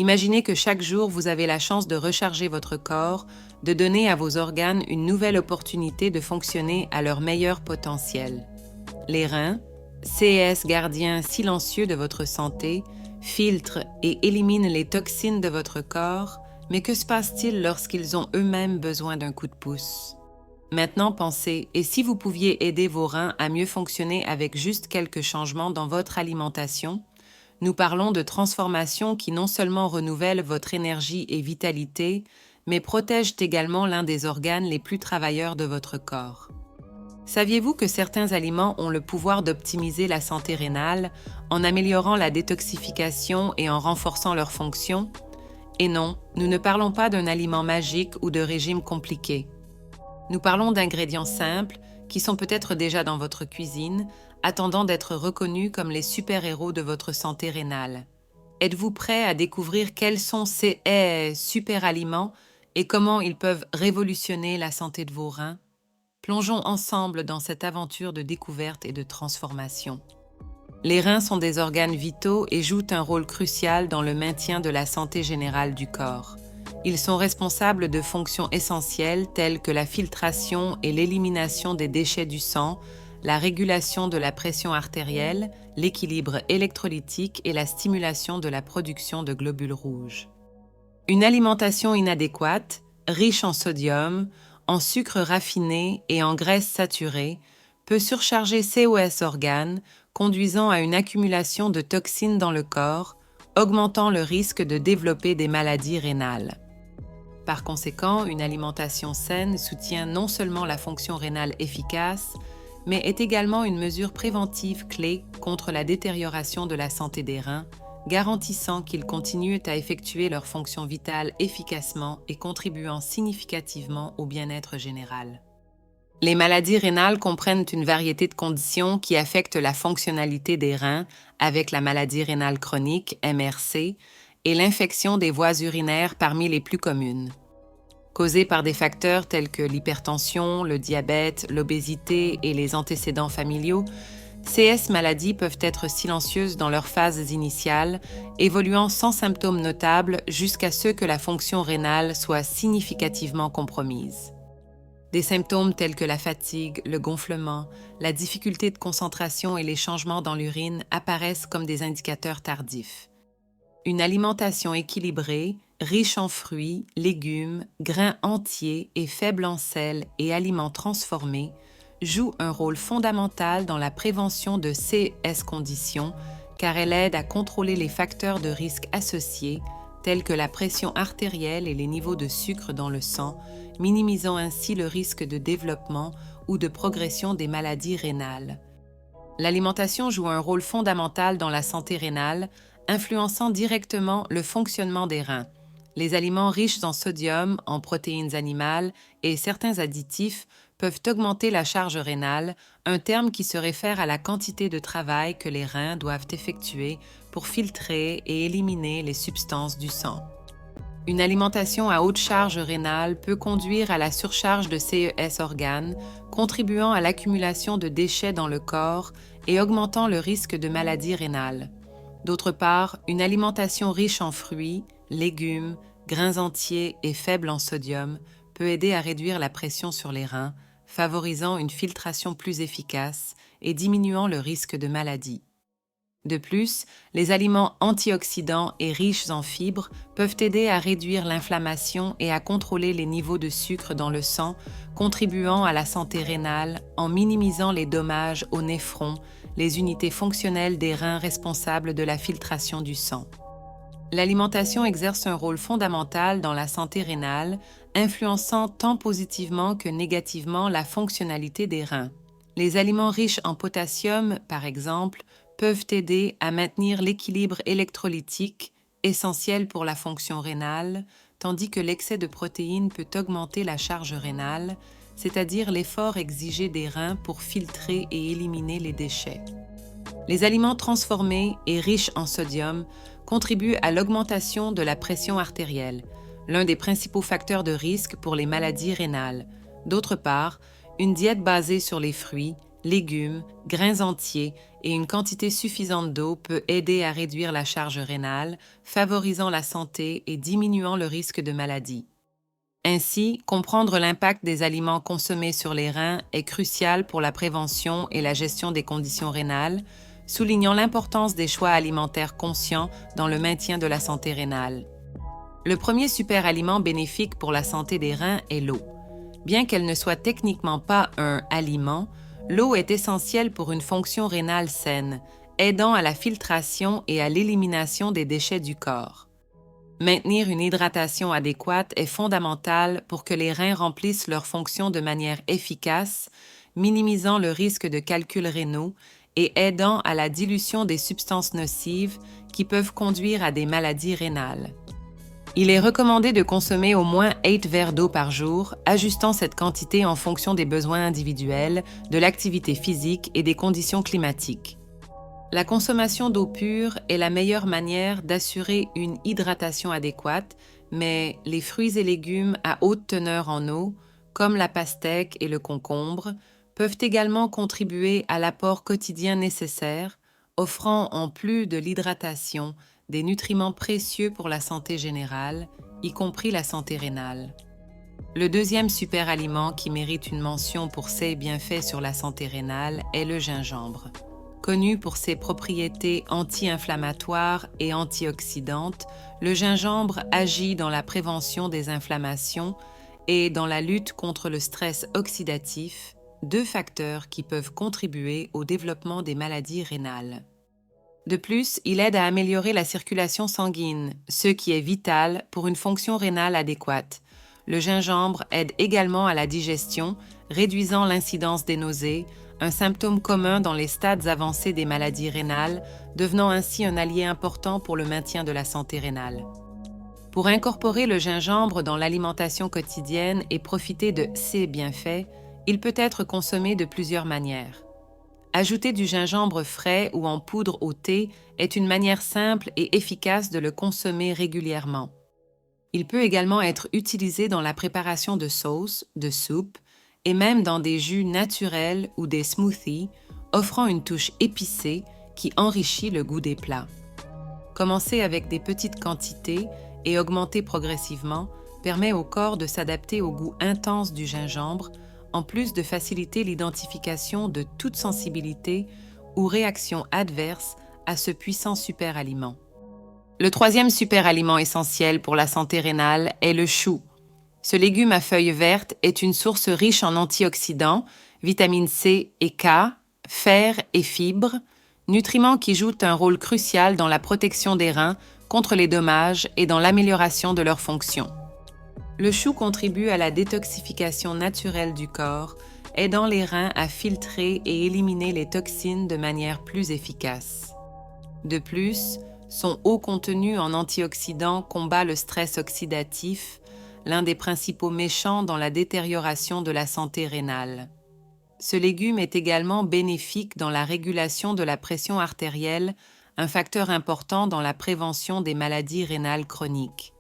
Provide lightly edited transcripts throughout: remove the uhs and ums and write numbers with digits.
Imaginez que chaque jour, vous avez la chance de recharger votre corps, de donner à vos organes une nouvelle opportunité de fonctionner à leur meilleur potentiel. Les reins, CS gardiens silencieux de votre santé, filtrent et éliminent les toxines de votre corps, mais que se passe-t-il lorsqu'ils ont eux-mêmes besoin d'un coup de pouce? Maintenant, pensez, et si vous pouviez aider vos reins à mieux fonctionner avec juste quelques changements dans votre alimentation? Nous parlons de transformations qui non seulement renouvellent votre énergie et vitalité, mais protègent également l'un des organes les plus travailleurs de votre corps. Saviez-vous que certains aliments ont le pouvoir d'optimiser la santé rénale en améliorant la détoxification et en renforçant leur fonction? Et non, nous ne parlons pas d'un aliment magique ou de régime compliqué. Nous parlons d'ingrédients simples qui sont peut-être déjà dans votre cuisine, attendant d'être reconnus comme les super-héros de votre santé rénale. Êtes-vous prêt à découvrir quels sont ces super-aliments et comment ils peuvent révolutionner la santé de vos reins? Plongeons ensemble dans cette aventure de découverte et de transformation. Les reins sont des organes vitaux et jouent un rôle crucial dans le maintien de la santé générale du corps. Ils sont responsables de fonctions essentielles telles que la filtration et l'élimination des déchets du sang, la régulation de la pression artérielle, l'équilibre électrolytique et la stimulation de la production de globules rouges. Une alimentation inadéquate, riche en sodium, en sucre raffiné et en graisses saturées, peut surcharger ces organes, conduisant à une accumulation de toxines dans le corps, augmentant le risque de développer des maladies rénales. Par conséquent, une alimentation saine soutient non seulement la fonction rénale efficace, mais est également une mesure préventive clé contre la détérioration de la santé des reins, garantissant qu'ils continuent à effectuer leur fonction vitale efficacement et contribuant significativement au bien-être général. Les maladies rénales comprennent une variété de conditions qui affectent la fonctionnalité des reins, avec la maladie rénale chronique, MRC, et l'infection des voies urinaires parmi les plus communes. Causées par des facteurs tels que l'hypertension, le diabète, l'obésité et les antécédents familiaux, ces maladies peuvent être silencieuses dans leurs phases initiales, évoluant sans symptômes notables jusqu'à ce que la fonction rénale soit significativement compromise. Des symptômes tels que la fatigue, le gonflement, la difficulté de concentration et les changements dans l'urine apparaissent comme des indicateurs tardifs. Une alimentation équilibrée, riche en fruits, légumes, grains entiers et faible en sel et aliments transformés, joue un rôle fondamental dans la prévention de ces conditions car elle aide à contrôler les facteurs de risque associés tels que la pression artérielle et les niveaux de sucre dans le sang, minimisant ainsi le risque de développement ou de progression des maladies rénales. L'alimentation joue un rôle fondamental dans la santé rénale, influençant directement le fonctionnement des reins. Les aliments riches en sodium, en protéines animales et certains additifs peuvent augmenter la charge rénale, un terme qui se réfère à la quantité de travail que les reins doivent effectuer pour filtrer et éliminer les substances du sang. Une alimentation à haute charge rénale peut conduire à la surcharge de ces organes, contribuant à l'accumulation de déchets dans le corps et augmentant le risque de maladies rénales. D'autre part, une alimentation riche en fruits, légumes, grains entiers et faible en sodium peut aider à réduire la pression sur les reins, favorisant une filtration plus efficace et diminuant le risque de maladie. De plus, les aliments antioxydants et riches en fibres peuvent aider à réduire l'inflammation et à contrôler les niveaux de sucre dans le sang, contribuant à la santé rénale en minimisant les dommages aux néphrons, les unités fonctionnelles des reins responsables de la filtration du sang. L'alimentation exerce un rôle fondamental dans la santé rénale, influençant tant positivement que négativement la fonctionnalité des reins. Les aliments riches en potassium, par exemple, peuvent aider à maintenir l'équilibre électrolytique, essentiel pour la fonction rénale, tandis que l'excès de protéines peut augmenter la charge rénale, c'est-à-dire l'effort exigé des reins pour filtrer et éliminer les déchets. Les aliments transformés et riches en sodium contribuent à l'augmentation de la pression artérielle, l'un des principaux facteurs de risque pour les maladies rénales. D'autre part, une diète basée sur les fruits, légumes, grains entiers et une quantité suffisante d'eau peut aider à réduire la charge rénale, favorisant la santé et diminuant le risque de maladie. Ainsi, comprendre l'impact des aliments consommés sur les reins est crucial pour la prévention et la gestion des conditions rénales, soulignant l'importance des choix alimentaires conscients dans le maintien de la santé rénale. Le premier super-aliment bénéfique pour la santé des reins est l'eau. Bien qu'elle ne soit techniquement pas un aliment, l'eau est essentielle pour une fonction rénale saine, aidant à la filtration et à l'élimination des déchets du corps. Maintenir une hydratation adéquate est fondamental pour que les reins remplissent leurs fonctions de manière efficace, minimisant le risque de calculs rénaux et aidant à la dilution des substances nocives qui peuvent conduire à des maladies rénales. Il est recommandé de consommer au moins 8 verres d'eau par jour, ajustant cette quantité en fonction des besoins individuels, de l'activité physique et des conditions climatiques. La consommation d'eau pure est la meilleure manière d'assurer une hydratation adéquate, mais les fruits et légumes à haute teneur en eau, comme la pastèque et le concombre, peuvent également contribuer à l'apport quotidien nécessaire, offrant en plus de l'hydratation des nutriments précieux pour la santé générale, y compris la santé rénale. Le deuxième super-aliment qui mérite une mention pour ses bienfaits sur la santé rénale est le gingembre. Connu pour ses propriétés anti-inflammatoires et antioxydantes, le gingembre agit dans la prévention des inflammations et dans la lutte contre le stress oxydatif, deux facteurs qui peuvent contribuer au développement des maladies rénales. De plus, il aide à améliorer la circulation sanguine, ce qui est vital pour une fonction rénale adéquate. Le gingembre aide également à la digestion, réduisant l'incidence des nausées, un symptôme commun dans les stades avancés des maladies rénales, devenant ainsi un allié important pour le maintien de la santé rénale. Pour incorporer le gingembre dans l'alimentation quotidienne et profiter de ses bienfaits, il peut être consommé de plusieurs manières. Ajouter du gingembre frais ou en poudre au thé est une manière simple et efficace de le consommer régulièrement. Il peut également être utilisé dans la préparation de sauces, de soupes, et même dans des jus naturels ou des smoothies, offrant une touche épicée qui enrichit le goût des plats. Commencer avec des petites quantités et augmenter progressivement permet au corps de s'adapter au goût intense du gingembre, en plus de faciliter l'identification de toute sensibilité ou réaction adverse à ce puissant super-aliment. Le troisième super-aliment essentiel pour la santé rénale est le chou. Ce légume à feuilles vertes est une source riche en antioxydants, vitamine C et K, fer et fibres, nutriments qui jouent un rôle crucial dans la protection des reins contre les dommages et dans l'amélioration de leur fonction. Le chou contribue à la détoxification naturelle du corps, aidant les reins à filtrer et éliminer les toxines de manière plus efficace. De plus, son haut contenu en antioxydants combat le stress oxydatif, l'un des principaux méchants dans la détérioration de la santé rénale. Ce légume est également bénéfique dans la régulation de la pression artérielle, un facteur important dans la prévention des maladies rénales chroniques.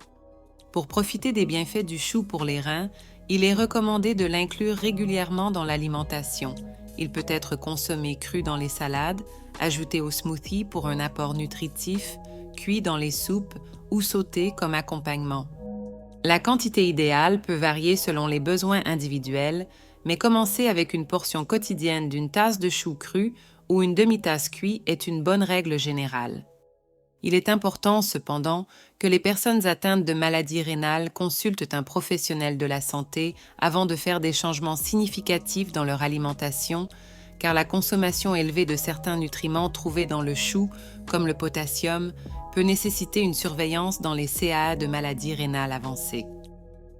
Pour profiter des bienfaits du chou pour les reins, il est recommandé de l'inclure régulièrement dans l'alimentation. Il peut être consommé cru dans les salades, ajouté au smoothie pour un apport nutritif, cuit dans les soupes ou sauté comme accompagnement. La quantité idéale peut varier selon les besoins individuels, mais commencer avec une portion quotidienne d'une tasse de chou cru ou une demi-tasse cuit est une bonne règle générale. Il est important, cependant, que les personnes atteintes de maladies rénales consultent un professionnel de la santé avant de faire des changements significatifs dans leur alimentation, car la consommation élevée de certains nutriments trouvés dans le chou, comme le potassium, peut nécessiter une surveillance dans les CAA de maladies rénales avancées.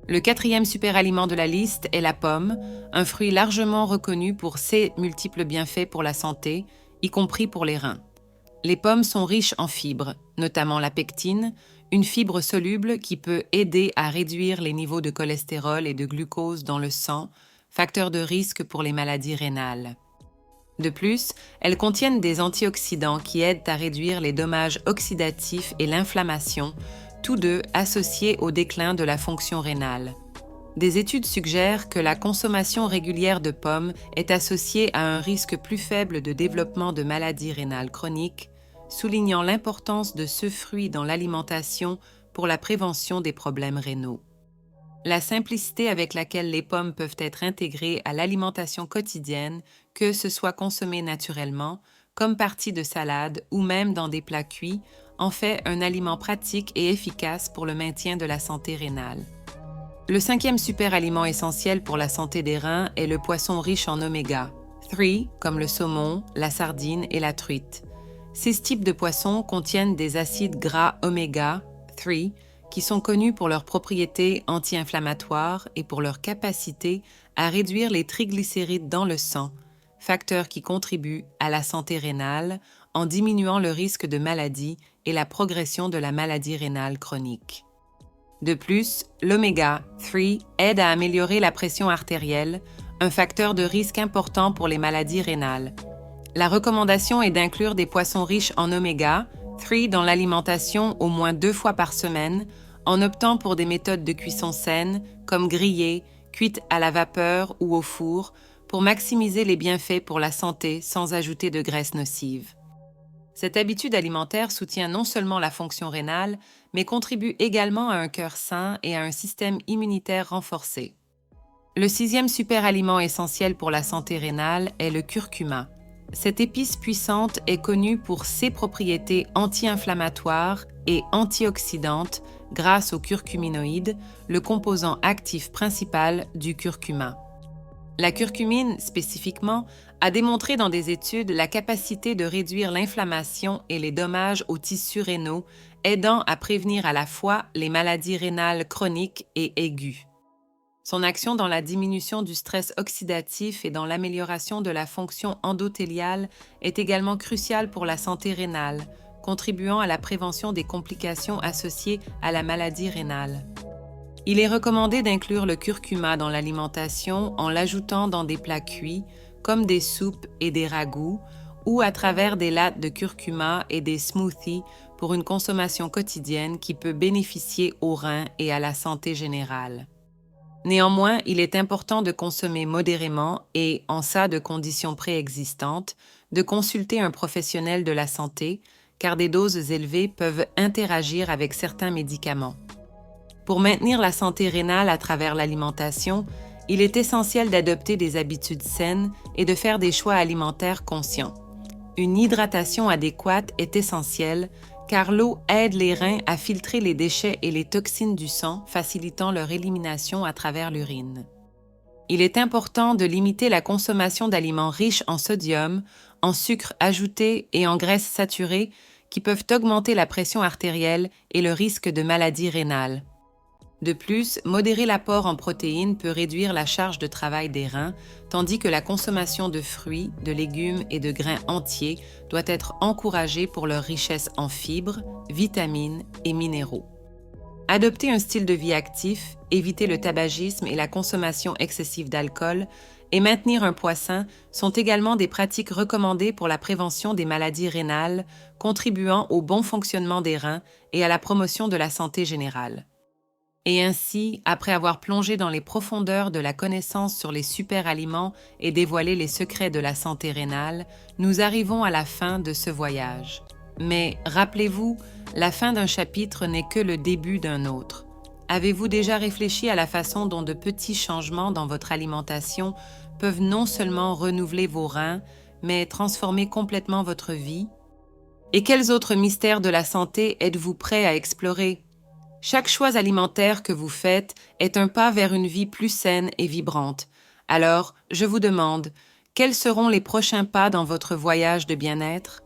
Le quatrième super-aliment de la liste est la pomme, un fruit largement reconnu pour ses multiples bienfaits pour la santé, y compris pour les reins. Les pommes sont riches en fibres, notamment la pectine, une fibre soluble qui peut aider à réduire les niveaux de cholestérol et de glucose dans le sang, facteur de risque pour les maladies rénales. De plus, elles contiennent des antioxydants qui aident à réduire les dommages oxydatifs et l'inflammation, tous deux associés au déclin de la fonction rénale. Des études suggèrent que la consommation régulière de pommes est associée à un risque plus faible de développement de maladies rénales chroniques, soulignant l'importance de ce fruit dans l'alimentation pour la prévention des problèmes rénaux. La simplicité avec laquelle les pommes peuvent être intégrées à l'alimentation quotidienne, que ce soit consommé naturellement, comme partie de salade ou même dans des plats cuits, en fait un aliment pratique et efficace pour le maintien de la santé rénale. Le 5e super-aliment essentiel pour la santé des reins est le poisson riche en oméga 3, comme le saumon, la sardine et la truite. Ces types de poissons contiennent des acides gras oméga 3 qui sont connus pour leurs propriétés anti-inflammatoires et pour leur capacité à réduire les triglycérides dans le sang, facteur qui contribue à la santé rénale en diminuant le risque de maladie et la progression de la maladie rénale chronique. De plus, l'oméga 3 aide à améliorer la pression artérielle, un facteur de risque important pour les maladies rénales. La recommandation est d'inclure des poissons riches en oméga 3 dans l'alimentation au moins 2 fois par semaine, en optant pour des méthodes de cuisson saines, comme grillée, cuite à la vapeur ou au four, pour maximiser les bienfaits pour la santé sans ajouter de graisse nocive. Cette habitude alimentaire soutient non seulement la fonction rénale, mais contribue également à un cœur sain et à un système immunitaire renforcé. Le 6e super-aliment essentiel pour la santé rénale est le curcuma. Cette épice puissante est connue pour ses propriétés anti-inflammatoires et antioxydantes grâce au curcuminoïde, le composant actif principal du curcuma. La curcumine, spécifiquement, a démontré dans des études la capacité de réduire l'inflammation et les dommages aux tissus rénaux, aidant à prévenir à la fois les maladies rénales chroniques et aiguës. Son action dans la diminution du stress oxydatif et dans l'amélioration de la fonction endothéliale est également cruciale pour la santé rénale, contribuant à la prévention des complications associées à la maladie rénale. Il est recommandé d'inclure le curcuma dans l'alimentation en l'ajoutant dans des plats cuits, comme des soupes et des ragoûts, ou à travers des lattes de curcuma et des smoothies pour une consommation quotidienne qui peut bénéficier aux reins et à la santé générale. Néanmoins, il est important de consommer modérément et, en cas de conditions préexistantes, de consulter un professionnel de la santé, car des doses élevées peuvent interagir avec certains médicaments. Pour maintenir la santé rénale à travers l'alimentation, il est essentiel d'adopter des habitudes saines et de faire des choix alimentaires conscients. Une hydratation adéquate est essentielle, car l'eau aide les reins à filtrer les déchets et les toxines du sang, facilitant leur élimination à travers l'urine. Il est important de limiter la consommation d'aliments riches en sodium, en sucre ajouté et en graisses saturées qui peuvent augmenter la pression artérielle et le risque de maladies rénales. De plus, modérer l'apport en protéines peut réduire la charge de travail des reins, tandis que la consommation de fruits, de légumes et de grains entiers doit être encouragée pour leur richesse en fibres, vitamines et minéraux. Adopter un style de vie actif, éviter le tabagisme et la consommation excessive d'alcool et maintenir un poids sain sont également des pratiques recommandées pour la prévention des maladies rénales, contribuant au bon fonctionnement des reins et à la promotion de la santé générale. Et ainsi, après avoir plongé dans les profondeurs de la connaissance sur les super-aliments et dévoilé les secrets de la santé rénale, nous arrivons à la fin de ce voyage. Mais rappelez-vous, la fin d'un chapitre n'est que le début d'un autre. Avez-vous déjà réfléchi à la façon dont de petits changements dans votre alimentation peuvent non seulement renouveler vos reins, mais transformer complètement votre vie? Et quels autres mystères de la santé êtes-vous prêt à explorer? Chaque choix alimentaire que vous faites est un pas vers une vie plus saine et vibrante. Alors, je vous demande, quels seront les prochains pas dans votre voyage de bien-être?